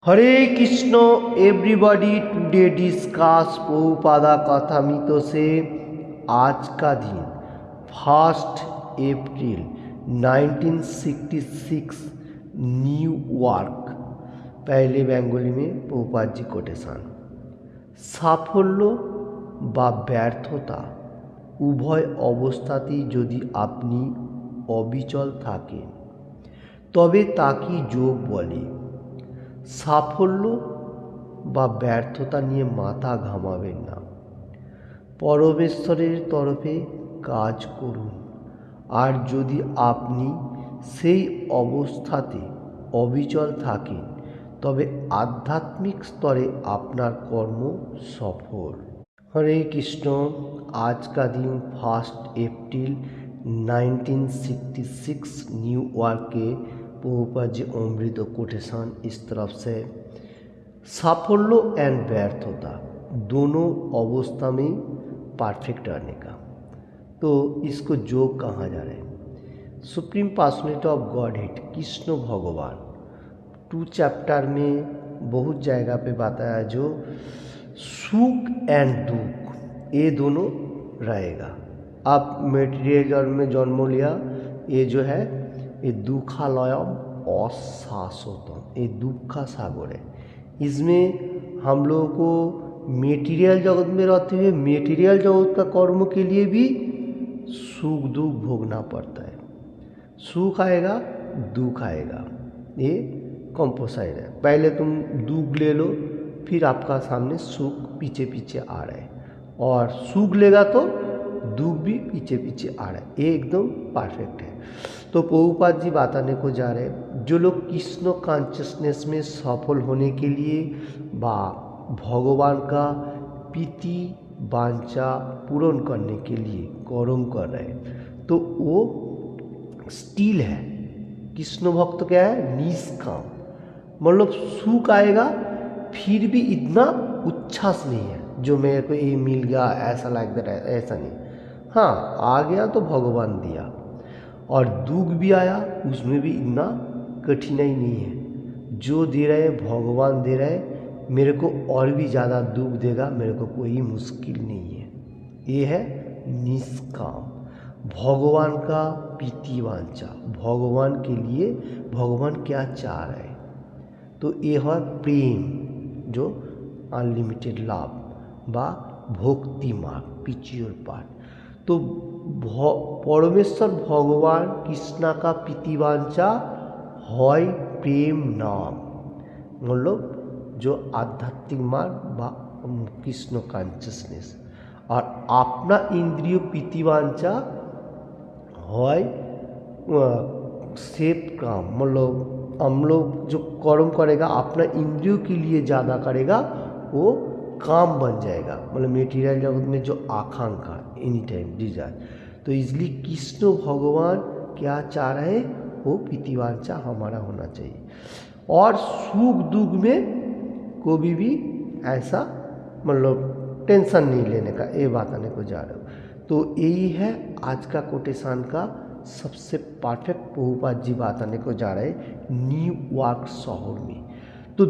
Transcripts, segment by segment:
हरे Krishna everybody today discuss Prabhupada Kathamrita से आज का दिन 1 अप्रैल 1966 न्यू यॉर्क। पहले बेंगली में प्रभुपाद जी कोटेशन। साफल्य बा व्यर्थता उभय अवस्थातेই যদি আপনি অবিচল থাকেন তবে তাকে যোগ বলে। সাফল্য বা ব্যর্থতা নিয়ে মাথা ঘামাবেন না, পরমেশ্বরের তরফে কাজ করুন। আর যদি আপনি সেই অবস্থাতে অবিচল থাকেন তবে আধ্যাত্মিক স্তরে আপনার কর্ম সফল। हरे कृष्ण। आज का दिन 1 अप्रैल 1966 न्यू यॉर्क के प्रभुपाद जी अमृत कोटेशन इस तरफ से। साफल्य एंड व्यर्थता दोनों अवस्था में परफेक्ट रहने का, तो इसको योग कहा जा रहा है। Supreme personality of God head Krishna भगवान 2 चैप्टर में बहुत जगह पे बताया जो सुख एंड दुख ये दोनों रहेगा। आप मेटीरियल जन्म में जन्म लिया, ये जो है ये दुखालयम अशाश्वतम, ये दुख का सागर है। इसमें हम लोगों को मेटीरियल जगत में रहते हुए मेटीरियल जगत का कर्म के लिए भी सुख दुख भोगना पड़ता है। सुख आएगा दुख आएगा, ये कंपोसाइड है। पहले तुम दुख ले लो, फिर आपका सामने सुख पीछे पीछे आ रहा है, और सुख लेगा तो दुख भी पीछे पीछे आ रहा है। ये एकदम परफेक्ट है। तो प्रभुपाद जी बताने को जा रहे हैं, जो लोग कृष्ण कॉन्शियसनेस में सफल होने के लिए बा भगवान का प्रीति वांछा पूर्ण करने के लिए कर्म कर रहे हैं, तो वो स्टिल है। कृष्ण भक्त क्या है? निष्काम। मतलब सुख आएगा फिर भी इतना उच्छ्वास नहीं है जो मेरे को ये मिल गया ऐसा लाइक दैट, ऐसा नहीं। हाँ, आ गया तो भगवान दिया, और दुख भी आया उसमें भी इतना कठिनाई नहीं है। जो दे रहे भगवान दे रहे, मेरे को और भी ज़्यादा दुख देगा, मेरे को कोई मुश्किल नहीं है। ये है निष्काम। भगवान का प्रीति वांछा, भगवान के लिए भगवान क्या चाह रहे, तो ये है प्रेम, जो अनलिमिटेड लव बा भक्ति मार्ग पिचियोर पार्ट। तो परमेश्वर भगवान कृष्णा का प्रीतिवांछा है प्रेम नाम, मतलब जो आध्यात्मिक मार्ग बा कृष्ण कॉन्शियसनेस। और अपना इंद्रिय प्रीतिवांछा है सेफ काम, मतलब हम लोग जो कर्म करेगा अपना इंद्रियों के लिए ज़्यादा करेगा वो काम बन जाएगा। मतलब मेटीरियल जगत में जो आकांक्षा एनी टाइम डिजायर, तो इसलिए कृष्ण भगवान क्या चाह रहे हैं, वो प्रीतिवांछा हमारा होना चाहिए। और सुख दुख में कभी भी ऐसा मतलब टेंशन नहीं लेने का, ये बताने को जा रहे हो। तो यही है आज का कोटेशन का सबसे परफेक्ट प्रभुपाद जी बताने को जा रहे हैं न्यू यॉर्क शहर में। तो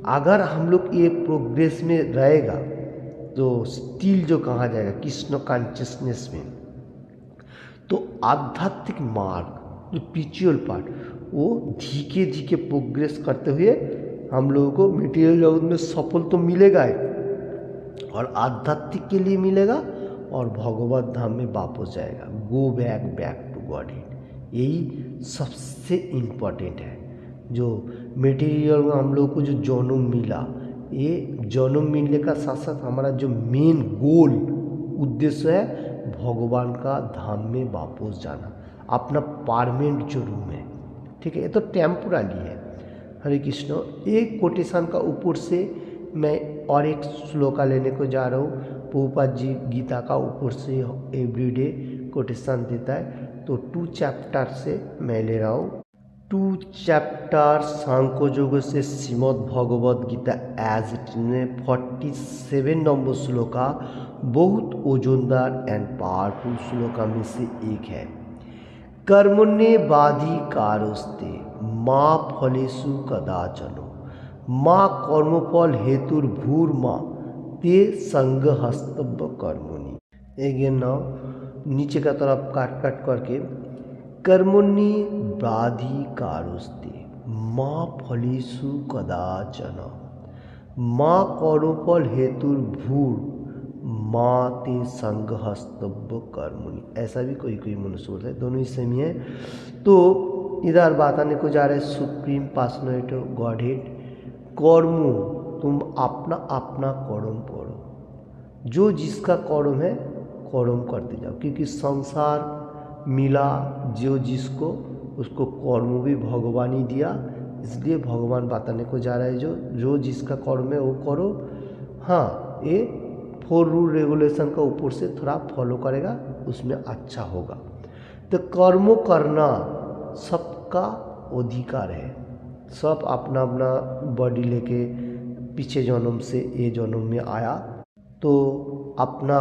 अगर हम लोग ये प्रोग्रेस में रहेगा तो स्टिल जो कहा जाएगा कृष्ण कॉन्शियसनेस में, तो आध्यात्मिक मार्ग जो स्पिरिचुअल पार्ट वो धीरे धीरे प्रोग्रेस करते हुए हम लोगों को मटेरियल जगत में सफल तो मिलेगा ही, और आध्यात्मिक के लिए मिलेगा, और भगवत धाम में वापस जाएगा। Go back to Godhead. यही सबसे इम्पोर्टेंट है। जो मटेरियल में हम लोग को जो जन्म मिला, ये जन्म मिलने का साथ साथ हमारा जो मेन गोल उद्देश्य है भगवान का धाम में वापस जाना, अपना परमानेंट जो रूम है, ठीक है। ये तो टेम्पोररी है। हरे कृष्ण। एक कोटेशन का ऊपर से मैं और एक श्लोका लेने को जा रहा हूँ। प्रभुपाद जी गीता का ऊपर से एवरीडे कोटेशन देता है, तो 2 चैप्टर से मैं ले रहा हूँ। 2 चैप्टर सांख्य योग से श्रीमद् भगवद गीता एज इट में 47 नंबर श्लोका बहुत ओजनदार एंड पावरफुल श्लोका में से एक है। कर्मण्ये बाधिकारस्ते मा फलेषु कदाचन माँ कर्मफल हेतुर भूर माँ ते संग हस्तव्य कर्मणि। अगेन नाउ नीचे का तरफ काट काट करके कर्मणि बाधिकारोस्ते माँ फलेषु कदाचन माँ कर्मफल हेतुर भूर माँ ते संग हस्तव्य कर्मणि। ऐसा भी कोई कोई मनुष्य होता है, दोनों ही सेम ही है। तो इधर बात आने को जा रहा है सुप्रीम पर्सनैलिटी ऑफ गॉडहेड। कर्म तुम अपना अपना कर्म करो, जो जिसका कर्म है कर्म करते जाओ, क्योंकि संसार मिला जो जिसको उसको कर्म भी भगवान ही दिया। इसलिए भगवान बताने को जा रहा है जो जिसका कर्म है वो करो। हाँ, ये 4 रूल रेगुलेशन का ऊपर से थोड़ा फॉलो करेगा, उसमें अच्छा होगा। तो कर्म करना सबका अधिकार है। सब अपना अपना बॉडी लेके पीछे जन्म से ये जन्म में आया, तो अपना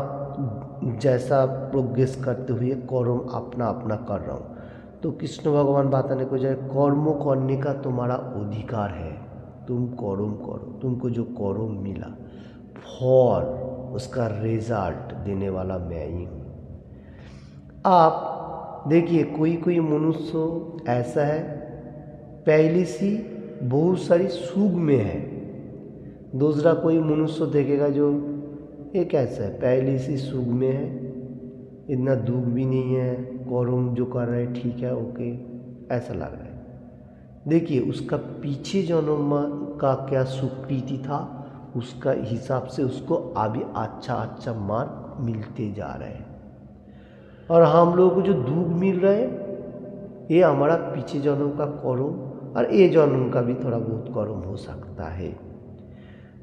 जैसा प्रोग्रेस करते हुए कर्म अपना अपना कर रहा हूँ। तो कृष्ण भगवान बताने को जाए कर्म करने का तुम्हारा अधिकार है, तुम कर्म करो, तुमको जो कर्म मिला फल उसका रिजल्ट देने वाला मैं ही हूँ। आप देखिए कोई कोई मनुष्य ऐसा है पहले से बहुत सारी सुख में है, दूसरा कोई मनुष्य देखेगा जो ये कैसा है पहले से सुख में है, इतना दुख भी नहीं है, कर्म जो कर रहा है ठीक है ओके, ऐसा लग रहा है। देखिए उसका पीछे जन्म का क्या सुकृति था, उसका हिसाब से उसको अभी अच्छा अच्छा मार्क मिलते जा रहे हैं। और हम लोगों को जो दुख मिल रहा है ये हमारा पीछे जन्म का कर्म और ये जन्म का भी थोड़ा बहुत कर्म हो सकता है।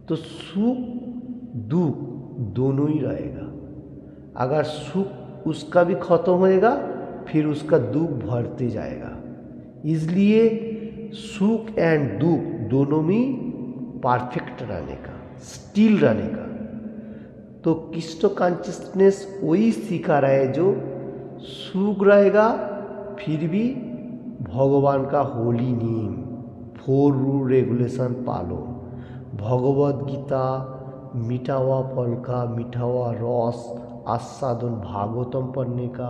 तो सुख दुख दोनों ही रहेगा। अगर सुख उसका भी खत्म होएगा फिर उसका दुख बढ़ते जाएगा। इसलिए सुख एंड दुख दोनों में परफेक्ट रहने का, स्टिल रहने का। तो कृष्ण कॉन्शियसनेस वही सिखा रहा है जो सुख रहेगा फिर भी भगवान का होली नेम 4 रूल रेगुलेशन पालो। भगवद गीता मीठा हुआ फल का मीठा हुआ रस आस्वादन, भागवतम पढ़ने का,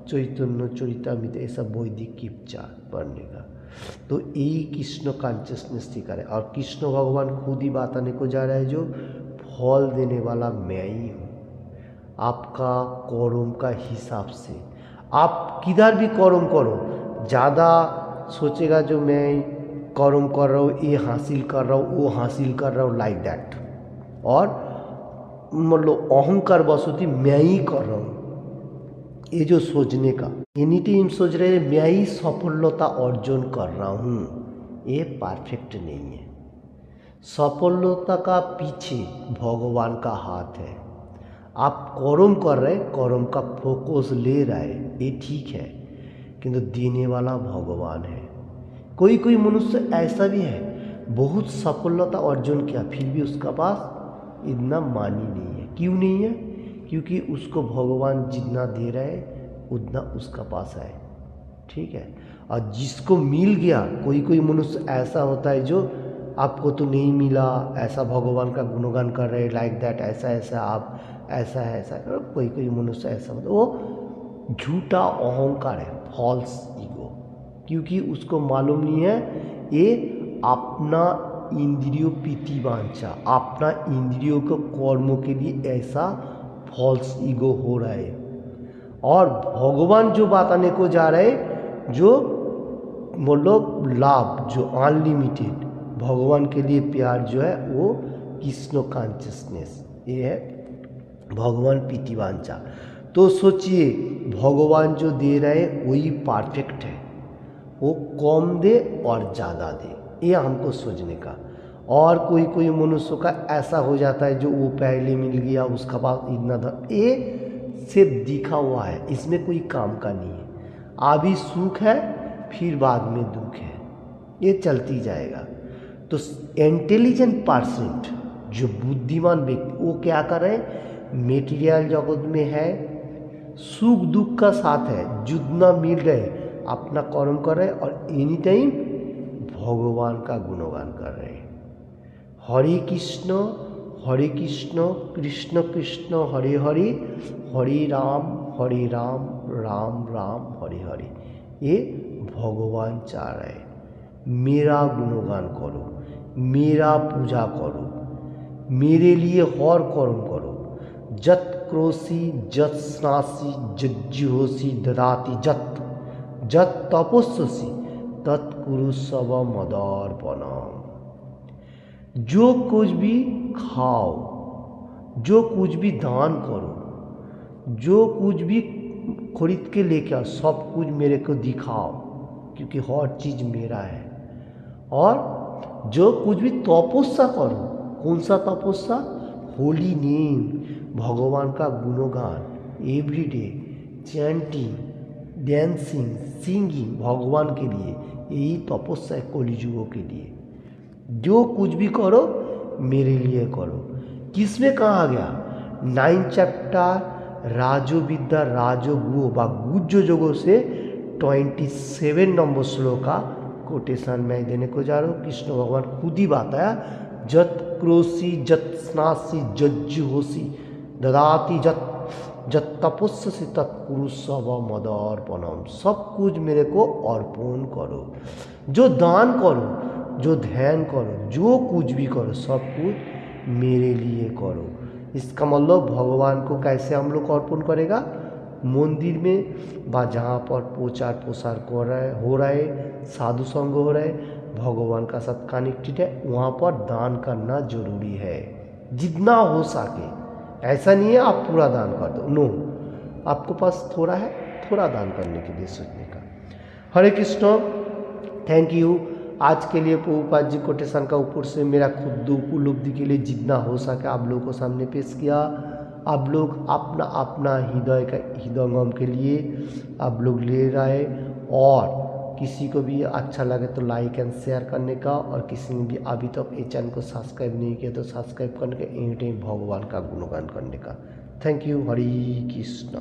चैतन्य चरितामृत ऐसा वैदिक कीपचार पढ़ने का। तो यही कृष्ण कॉन्शियसनेस सिखा रहे। और कृष्ण भगवान खुद ही बताने को जा रहा है जो फल देने वाला मैं ही हूँ। आपका कर्म का हिसाब से आप किधर भी कर्म करो, ज़्यादा सोचेगा जो मैं कर्म कर रहा हूँ, ये हासिल कर रहा हूँ, वो हासिल कर रहा हूँ, लाइक दैट। और मतलब अहंकार वसुति मैं ही कर रहा हूँ, ये जो सोचने का एनी टाइम सोच रहे हैं मैं ही सफलता अर्जन कर रहा हूँ, ये परफेक्ट नहीं है। सफलता का पीछे भगवान का हाथ है। आप कर्म कर रहे, कर्म का फोकस ले रहे, ये ठीक है, किंतु देने वाला भगवान है। कोई कोई मनुष्य ऐसा भी है बहुत सफलता अर्जन किया फिर भी उसका पास इतना मानी नहीं है। क्यों नहीं है? क्योंकि उसको भगवान जितना दे रहा है उतना उसका पास है, ठीक है। और जिसको मिल गया, कोई कोई मनुष्य ऐसा होता है जो आपको तो नहीं मिला, ऐसा भगवान का गुणगान कर रहे, लाइक दैट, ऐसा ऐसा आप ऐसा है ऐसा। कोई कोई मनुष्य ऐसा मतलब वो झूठा अहंकार है, फॉल्स ईगो, क्योंकि उसको मालूम नहीं है ये अपना इंद्रियों पीति वांछा, अपना इंद्रियों के कर्मों के लिए ऐसा फॉल्स ईगो हो रहा है। और भगवान जो बताने को जा रहे जो मतलब लाभ जो अनलिमिटेड भगवान के लिए प्यार जो है वो कृष्ण कॉन्शियसनेस, ये है भगवान पीतिवांचा। तो सोचिए भगवान जो दे रहे वही परफेक्ट है, वो कम दे और ज़्यादा दे, ये हमको सोचने का। और कोई कोई मनुष्य का ऐसा हो जाता है जो वो पहले मिल गया उसका पास इतना था, ये सिर्फ दिखा हुआ है, इसमें कोई काम का नहीं है। अभी सुख है फिर बाद में दुख है, ये चलती जाएगा। तो इंटेलिजेंट पर्सन जो बुद्धिमान व्यक्ति वो क्या कर रहे हैं, मेटीरियल जगत में है, सुख दुख का साथ है, जितना मिल रहे अपना कर्म कर रहे और एनी टाइम भगवान का गुणगान कर रहे हैं। हरे कृष्ण कृष्ण कृष्ण हरे हरे, हरे राम राम राम हरे हरे। ये भगवान चाह रहे मेरा गुणगान करो, मेरा पूजा करो, मेरे लिए हर कर्म करो। जत क्रोशी जत स्नासी जज्जुहोसी ददाति जत, जत तपस्वी तत्कुरु सब मदर्पणम। जो कुछ भी खाओ, जो कुछ भी दान करो, जो कुछ भी खरीद के लेके आओ, सब कुछ मेरे को दिखाओ, क्योंकि हर चीज़ मेरा है। और जो कुछ भी तपस्या करो, कौन सा तपस्या? होली नेम, भगवान का गुणगान, एवरीडे चैंटिंग, डांसिंग, सिंगिंग भगवान के लिए, यही तपस्या है कलिजुगों के लिए। जो कुछ भी करो मेरे लिए करो। किसमें कहा गया? 9 चैप्टर राजविद्या राजगुह व गुज्ज जोगों से 27 नंबर श्लोक का कोटेशन मैं देने को जा रहा हूँ। कृष्ण भगवान खुद ही बताया, जत क्रोशी जत स्नासी जज्जुहोसी ददाति जत, जत तपस्वी तत्कुरु सब मदर्पणम। सब कुछ मेरे को अर्पण करो। जो दान करो, जो ध्यान करो, जो कुछ भी करो, सब कुछ मेरे लिए करो। इसका मतलब भगवान को कैसे हम लोग अर्पण करेगा? मंदिर में बा जहाँ पर प्रचार प्रसार हो रहा है, साधु संग हो रहा है, भगवान का साथ कनेक्टेड है, वहाँ पर दान करना जरूरी है जितना हो सके। ऐसा नहीं है आप पूरा दान कर दो, नो, आपको पास थोड़ा है, थोड़ा दान करने के लिए सोचने का। हरे कृष्ण, थैंक यू। आज के लिए प्रभुपाद जी कोटेशन का ऊपर से मेरा खुद उपलब्धि के लिए जितना हो सके आप लोगों को सामने पेश किया। आप लोग अपना अपना हृदयंगम के लिए आप लोग ले रहे, और किसी को भी अच्छा लगे तो लाइक एंड शेयर करने का, और किसी ने भी अभी तक ये चैनल को सब्सक्राइब नहीं किया तो सब्सक्राइब करने का, एनी टाइम भगवान का गुणगान करने का। Thank you. हरे कृष्ण।